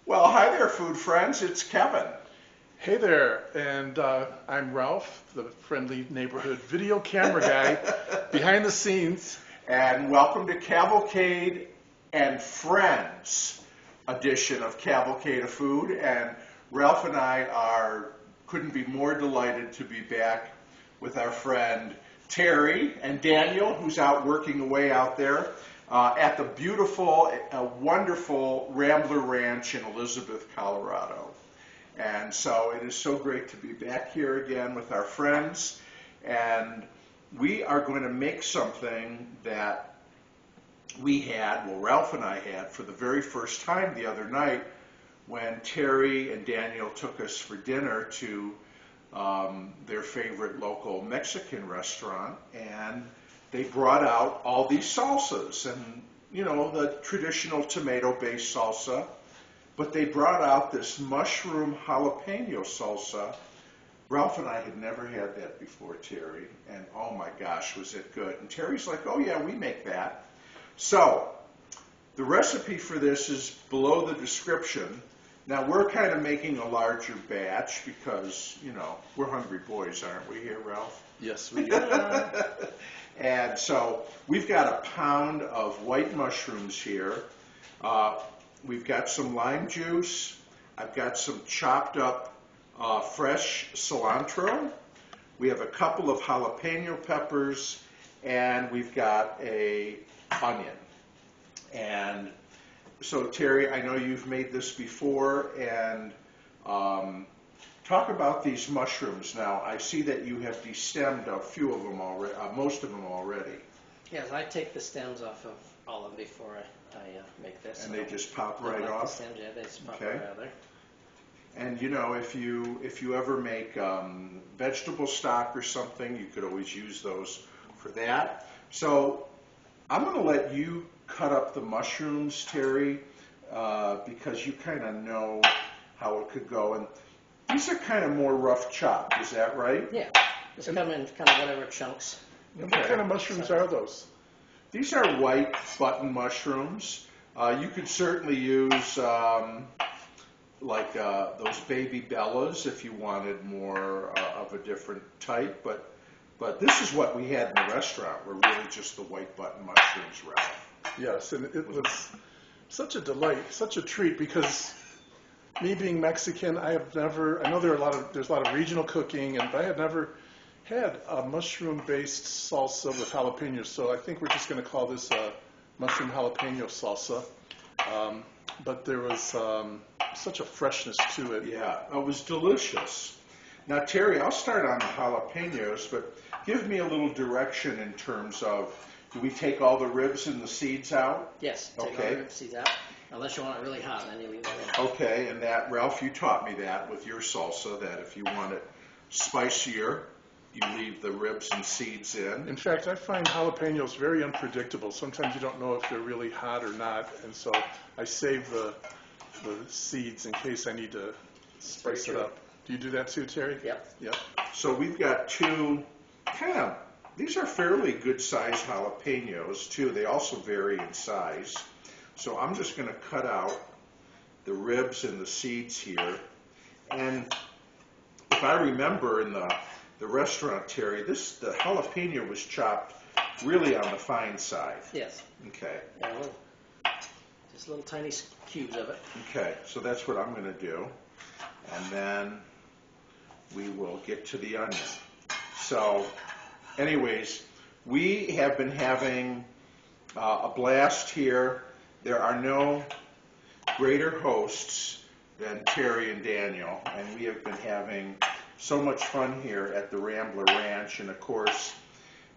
Well, hi there, food friends. It's Kevin. Hey there, and I'm Ralph, the friendly neighborhood video camera guy behind the scenes. And welcome to Cavalcade and Friends edition of Cavalcade of Food. And Ralph and I couldn't be more delighted to be back with our friend Terry and Daniel, who's out working away out there at the beautiful, wonderful Rambler Ranch in Elizabeth, Colorado. And so it is so great to be back here again with our friends. And we are going to make something that Ralph and I had for the very first time the other night when Terry and Daniel took us for dinner to their favorite local Mexican restaurant. And they brought out all these salsas and, the traditional tomato-based salsa. But they brought out this mushroom jalapeno salsa. Ralph and I had never had that before, Terry, and oh my gosh, was it good. And Terry's like, oh yeah, we make that. So, the recipe for this is below the description. Now, we're kind of making a larger batch because, we're hungry boys, aren't we here, Ralph? Yes, we are. And so, we've got a pound of white mushrooms here. We've got some lime juice. I've got some chopped up fresh cilantro. We have a couple of jalapeno peppers, and we've got an onion. And so, Terry, I know you've made this before, and talk about these mushrooms now. I see that you have destemmed a few of them already, most of them already. Yes, I take the stems off of all of them before I make this. And they just pop right like off? The stems, yeah, they just pop right out of there. And if you ever make vegetable stock or something, you could always use those for that. So I'm going to let you cut up the mushrooms, Terry, because you kind of know how it could go. And these are kind of more rough chopped, is that right? Yeah, just come in kind of whatever chunks. And what kind of mushrooms are those? These are white button mushrooms. You could certainly use those baby bellas if you wanted more of a different type, but this is what we had in the restaurant, were really just the white button mushrooms, Ralph. Yes, and it was such a delight, such a treat, because me being Mexican, I know there's a lot of regional cooking, but I had never had a mushroom-based salsa with jalapenos, so I think we're just going to call this a mushroom jalapeno salsa. But there was such a freshness to it. Yeah, it was delicious. Now, Terry, I'll start on the jalapenos, but give me a little direction in terms of, do we take all the ribs and the seeds out? Yes, take all the ribs, seeds out. Unless you want it really hot, then you leave that in. Okay, and that, Ralph, you taught me that with your salsa, that if you want it spicier, you leave the ribs and seeds in. In fact, I find jalapenos very unpredictable. Sometimes you don't know if they're really hot or not, and so I save the seeds in case I need to spice it up. Do you do that too, Terry? Yep. Yep. So we've got two these are fairly good-sized jalapenos too. They also vary in size. So I'm just going to cut out the ribs and the seeds here. And if I remember in the restaurant, Terry, the jalapeno was chopped really on the fine side. Yes. Okay. Yeah, just little tiny cubes of it. Okay, so that's what I'm going to do. And then we will get to the onion. So, anyways, we have been having a blast here. There are no greater hosts than Terry and Daniel, and we have been having so much fun here at the Rambler Ranch. And of course,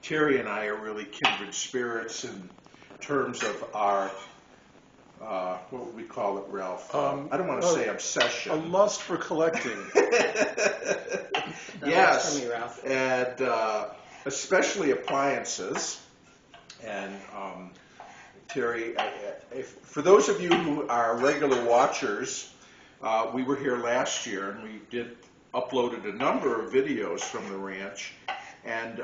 Terry and I are really kindred spirits in terms of our, what would we call it, Ralph? I don't want to say obsession. A lust for collecting. Yes, for me, Ralph. and especially appliances. And Terry, for those of you who are regular watchers, we were here last year, and we uploaded a number of videos from the ranch, and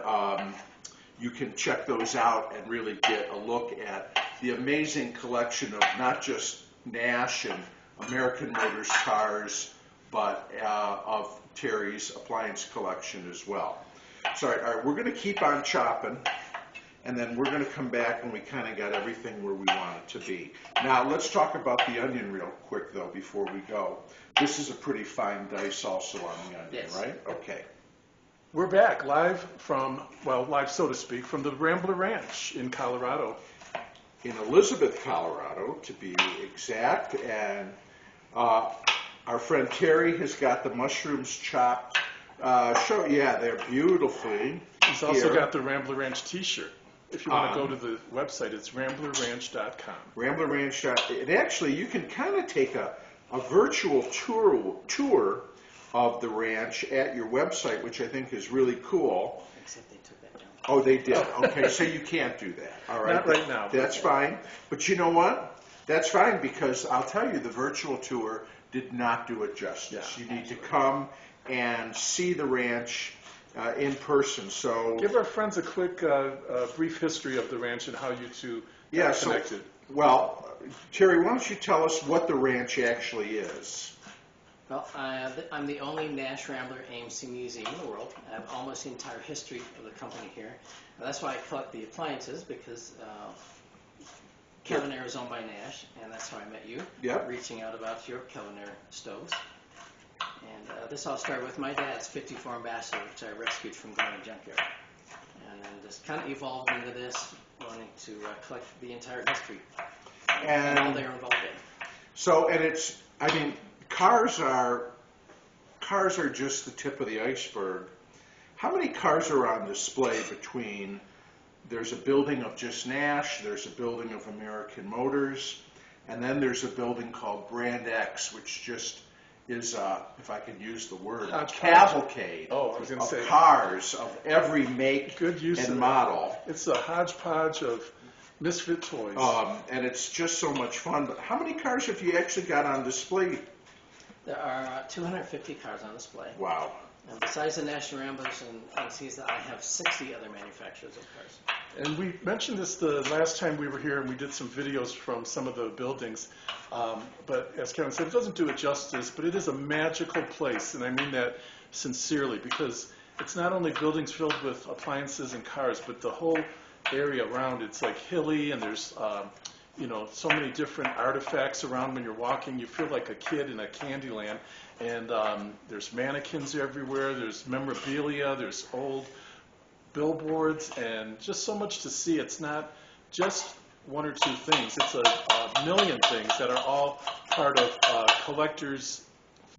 you can check those out and really get a look at the amazing collection of not just Nash and American Motors cars, but of Terry's appliance collection as well. So all right, we're going to keep on chopping, and then we're going to come back when we kind of got everything where we want it to be. Now let's talk about the onion real quick though before we go. This is a pretty fine dice also on the onion, Yes. right? Okay. We're back live from, well, live so to speak, from the Rambler Ranch in Colorado. In Elizabeth, Colorado, to be exact, and our friend Terry has got the mushrooms chopped. Yeah, they're beautifully. He's also here. got the Rambler Ranch t-shirt. If you want to go to the website, it's ramblerranch.com. Rambler Ranch. And actually, you can kind of take a virtual tour of the ranch at your website, which I think is really cool. Except they took that down. Oh, they did. Okay, so you can't do that. All right. Not right now. That's fine. But you know what? That's fine, because I'll tell you, the virtual tour did not do it justice. Yeah. You need to come and see the ranch in person. So Give our friends a quick, brief history of the ranch and how you two yeah, got connected. Well, Terry, why don't you tell us what the ranch actually is? Well, I'm the only Nash Rambler AMC museum in the world. I have almost the entire history of the company here. That's why I collect the appliances, because Kelvinair is owned by Nash, and that's how I met you. Yep. Reaching out about your Kelvinair stoves. And this all started with my dad's 54 Ambassador, which I rescued from going to junkyard. And then just kind of evolved into this, wanting to collect the entire history and all they're involved in. So, and it's, I mean, cars are just the tip of the iceberg. How many cars are on display between, there's a building of just Nash, there's a building of American Motors, and then there's a building called Brand X, which just is, if I can use the word, a cavalcade I was going to of say, cars of every make good use and of it. model. It's a hodgepodge of misfit toys. And it's just so much fun. But how many cars have you actually got on display? There are 250 cars on display. Wow. And besides the National Ramblers and AMCs, I have 60 other manufacturers of cars. And we mentioned this the last time we were here, and we did some videos from some of the buildings. But as Kevin said, it doesn't do it justice, but it is a magical place, and I mean that sincerely, because it's not only buildings filled with appliances and cars, but the whole area around. It's like hilly, and there's so many different artifacts around. When you're walking, you feel like a kid in a candy land. And there's mannequins everywhere, there's memorabilia, there's old billboards, and just so much to see. It's not just one or two things, it's a million things that are all part of collector's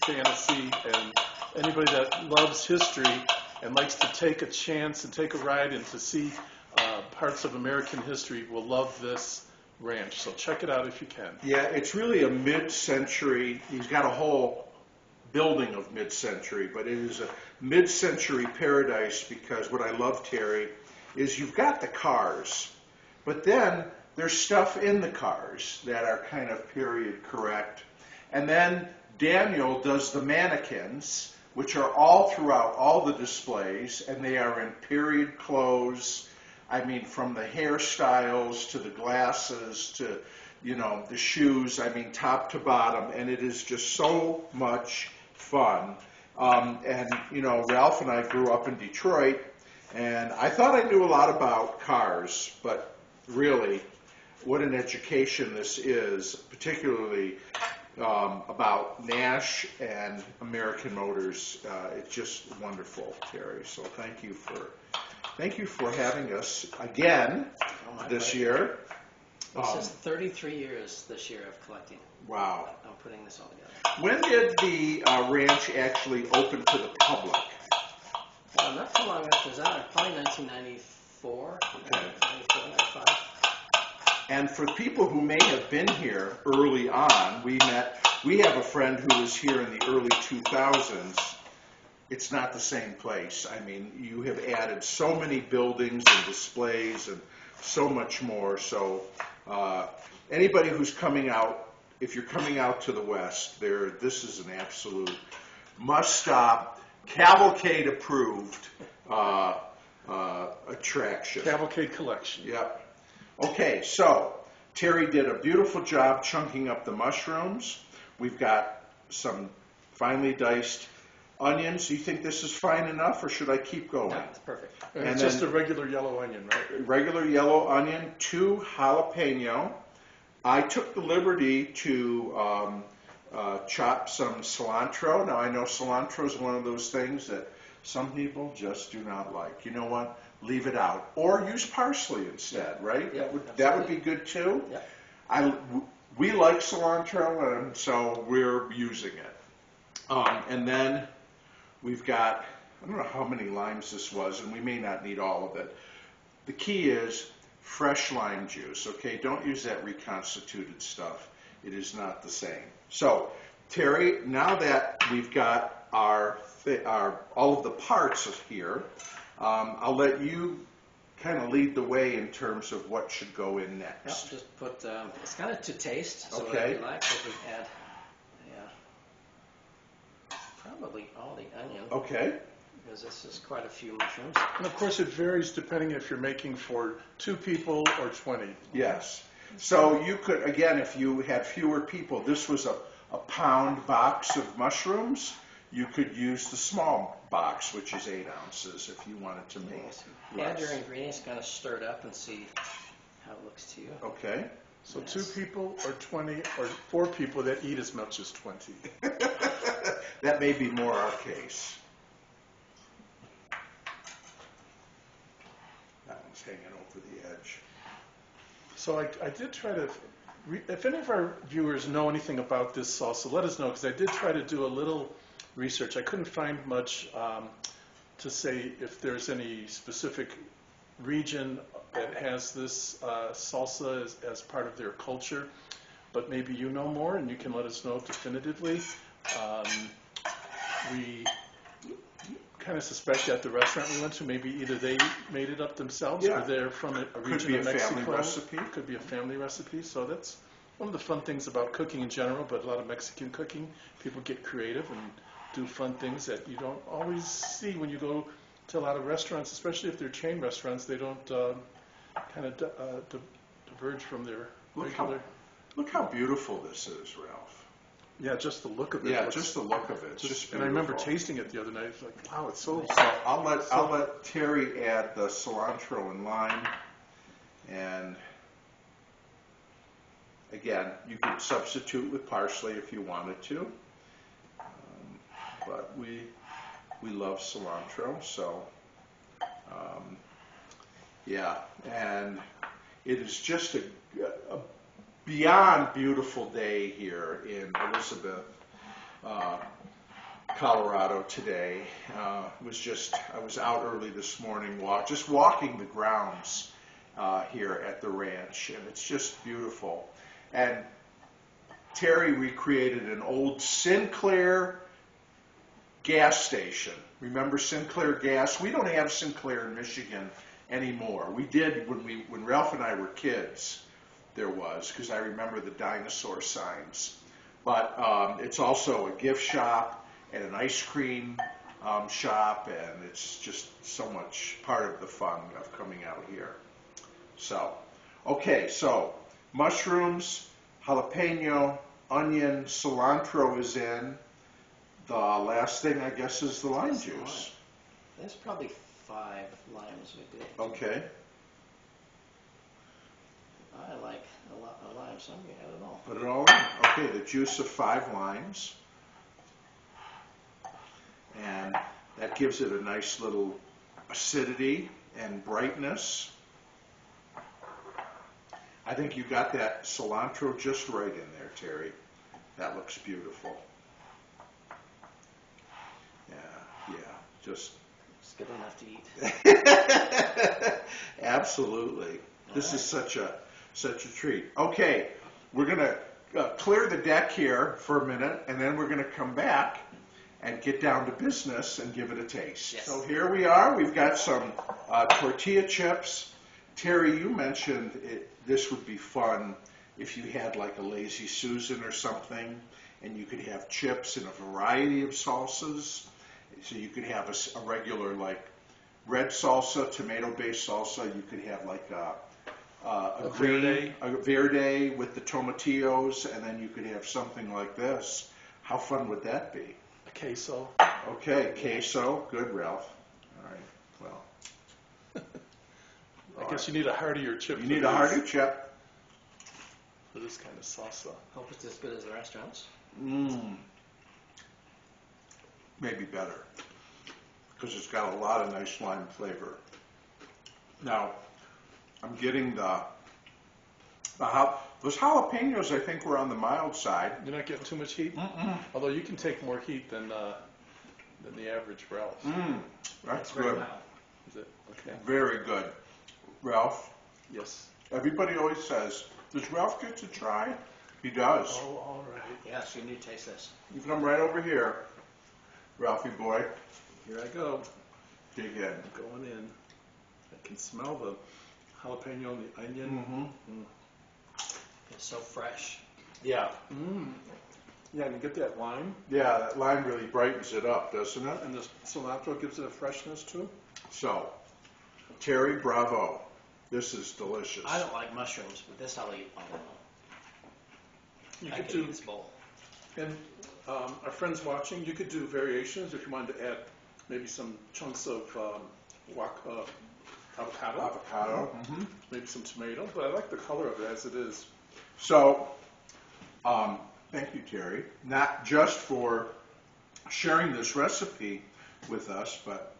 fantasy, and anybody that loves history and likes to take a chance and take a ride and to see parts of American history will love this ranch. So check it out if you can. Yeah, it's really a mid-century, he's got a whole building of mid-century, but it is a mid-century paradise, because what I love, Terry, is you've got the cars, but then there's stuff in the cars that are kind of period correct. And then Daniel does the mannequins, which are all throughout all the displays, and they are in period clothes. I mean, from the hairstyles to the glasses to, the shoes, I mean, top to bottom, and it is just so much fun. Ralph and I grew up in Detroit, and I thought I knew a lot about cars, but really, what an education this is, particularly about Nash and American Motors. It's just wonderful, Terry. So thank you for having us again this year. This is 33 years this year of collecting. Wow. I'm putting this all together. When did the ranch actually open to the public? Not too long after that, probably 1994, Okay. 94, 95. And for people who may have been here early on, we have a friend who was here in the early 2000s. It's not the same place. I mean, you have added so many buildings and displays and so much more. So anybody who's coming out, if you're coming out to the west, this is an absolute must-stop, cavalcade-approved attraction. Cavalcade collection. Yep. Okay, so Terry did a beautiful job chunking up the mushrooms. We've got some finely diced onions. Do you think this is fine enough, or should I keep going? No, it's perfect. And And it's just then- a regular yellow onion, right? Regular yellow onion, 2 jalapeno. I took the liberty to chop some cilantro. Now I know cilantro is one of those things that some people just do not like. You know what? Leave it out, or use parsley instead. Right? Yeah, that would be good too. Yeah. We like cilantro, and so we're using it. And then we've got, I don't know how many limes this was, and we may not need all of it. The key is fresh lime juice, okay? Don't use that reconstituted stuff. It is not the same. So, Terry, now that we've got our all of the parts here, I'll let you kind of lead the way in terms of what should go in next. Yep, just put, it's kind of to taste, so Okay. whatever you like, if we add, probably all the onion, Okay. because this is quite a few mushrooms. And of course, it varies depending if you're making for 2 people or 20. Yes. So you could, again, if you had fewer people, this was a pound box of mushrooms. You could use the small box, which is 8 ounces, if you wanted to make Add your less. ingredients, kind of stir it up and see how it looks to you. Okay. So Yes. 2 people or 20 or 4 people that eat as much as 20. That may be more our case. That one's hanging over the edge. So I did try to, if any of our viewers know anything about this salsa, let us know, because I did try to do a little research. I couldn't find much to say if there's any specific region that has this salsa as part of their culture, but maybe you know more and you can let us know definitively. We kind of suspect at the restaurant we went to, maybe either they made it up themselves Yeah. or they're from a Could region be of a Mexico. family recipe. Could be a family recipe. So that's one of the fun things about cooking in general, but a lot of Mexican cooking. People get creative and do fun things that you don't always see when you go to a lot of restaurants, especially if they're chain restaurants. They don't kind of diverge from their regular. Look how beautiful this is, Ralph. Yeah, just the look of it. Yeah, looks- just the look of it. It's just and I remember beautiful. tasting it the other night. It's like, wow, it's so. So I'll let Terry add the cilantro and lime, and again, you could substitute with parsley if you wanted to, but we love cilantro, so yeah, and it is just a beyond beautiful day here in Elizabeth, Colorado today. I was out early this morning, just walking the grounds here at the ranch, and it's just beautiful. And Terry recreated an old Sinclair gas station. Remember Sinclair gas? We don't have Sinclair in Michigan anymore. We did when Ralph and I were kids. There was, because I remember the dinosaur signs. But it's also a gift shop and an ice cream shop, and it's just so much part of the fun of coming out here. So, okay, so mushrooms, jalapeno, onion, cilantro is in. The last thing, I guess, is the lime juice. There's probably 5 limes we did. Okay. I like a lot of lime, so I'm going to add it all. Put it all in. Okay, the juice of 5 limes. And that gives it a nice little acidity and brightness. I think you got that cilantro just right in there, Terry. That looks beautiful. Yeah, just It's good enough to eat. absolutely. This All is such a treat. Okay, we're gonna clear the deck here for a minute, and then we're gonna come back and get down to business and give it a taste. Yes. So here we are. We've got some tortilla chips. Terry, you mentioned this would be fun if you had like a Lazy Susan or something, and you could have chips in a variety of salsas. So you could have a regular like red salsa, tomato-based salsa. You could have like a verde. verde with the tomatillos, and then you could have something like this. How fun would that be? A queso. Okay, queso. Good, Ralph. All right. Well, I guess you need a heartier chip. you need a hearty chip. For this kind of salsa. Hope it's as good as the restaurants. Maybe better, because it's got a lot of nice lime flavor. Now, I'm getting those jalapenos. I think were on the mild side. You're not getting too much heat? Although you can take more heat than the average Ralph. That's Very good. mild. Is it? Okay. Very good. Ralph, Yes. everybody always says, does Ralph get to try? He does. Oh, all right. Yes, you need to taste this. You come right over here, Ralphie boy. Here I go. Dig in. I'm going in. I can smell the jalapeno and the onion. It's so fresh. Yeah. Yeah, and you get that lime, Yeah, that lime really brightens it up, doesn't it? and the cilantro gives it a freshness too. So, Terry, bravo. This is delicious. I don't like mushrooms, but this I'll eat. You I could can eat do, this bowl. and our friends watching, you could do variations if you wanted to add maybe some chunks of avocado, Avocado. maybe some tomato, but I like the color of it as it is. So, thank you, Terry. Not just for sharing this recipe with us, but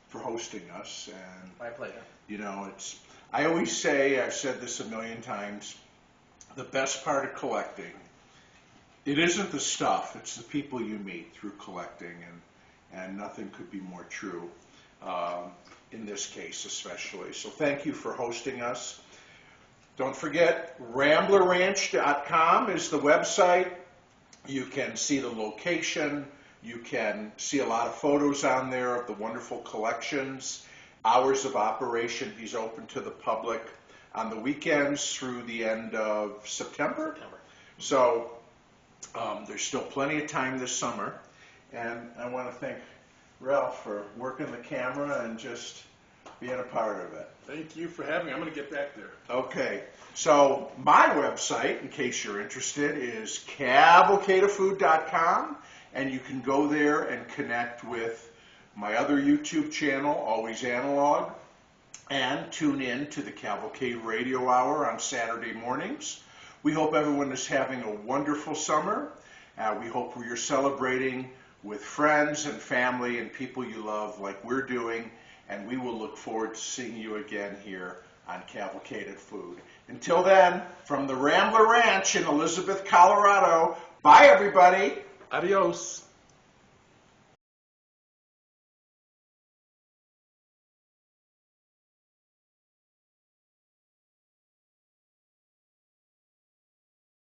for hosting us. And My pleasure. you know, I always say, I've said this a million times, the best part of collecting, it isn't the stuff, it's the people you meet through collecting, and nothing could be more true in this case especially. So thank you for hosting us. Don't forget, RamblerRanch.com is the website. You can see the location. You can see a lot of photos on there of the wonderful collections. Hours of operation. He's open to the public on the weekends through the end of September. So there's still plenty of time this summer. And I want to thank Ralph for working the camera and just being a part of it. Thank you for having me. I'm going to get back there. Okay, so my website, in case you're interested, is cavalcadafood.com, and you can go there and connect with my other YouTube channel, Always Analog, and tune in to the Cavalcade Radio Hour on Saturday mornings. We hope everyone is having a wonderful summer. We hope you're celebrating with friends and family and people you love like we're doing, and we will look forward to seeing you again here on Cavalcaded Food. Until then, from the Rambler Ranch in Elizabeth, Colorado, bye everybody. Adios.